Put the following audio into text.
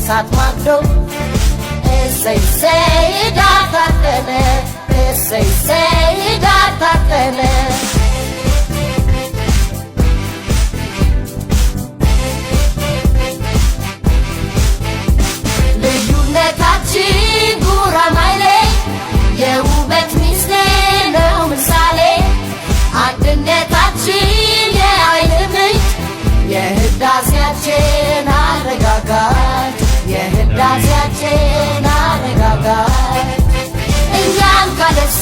እሳት ማግዶ እሰይ እሰይ ዳር ታጠነ እሰይ እሰይ ዳር ታጠነ ልዩነታችን ጉራማይሌ የውበት ሚስጥር ነው ምሳሌ አንድነታችን የኃይል ምንጭ የህዳሴያችን አረጋጋት የህዳሴያችን አረጋጋት እኛም ካለሷ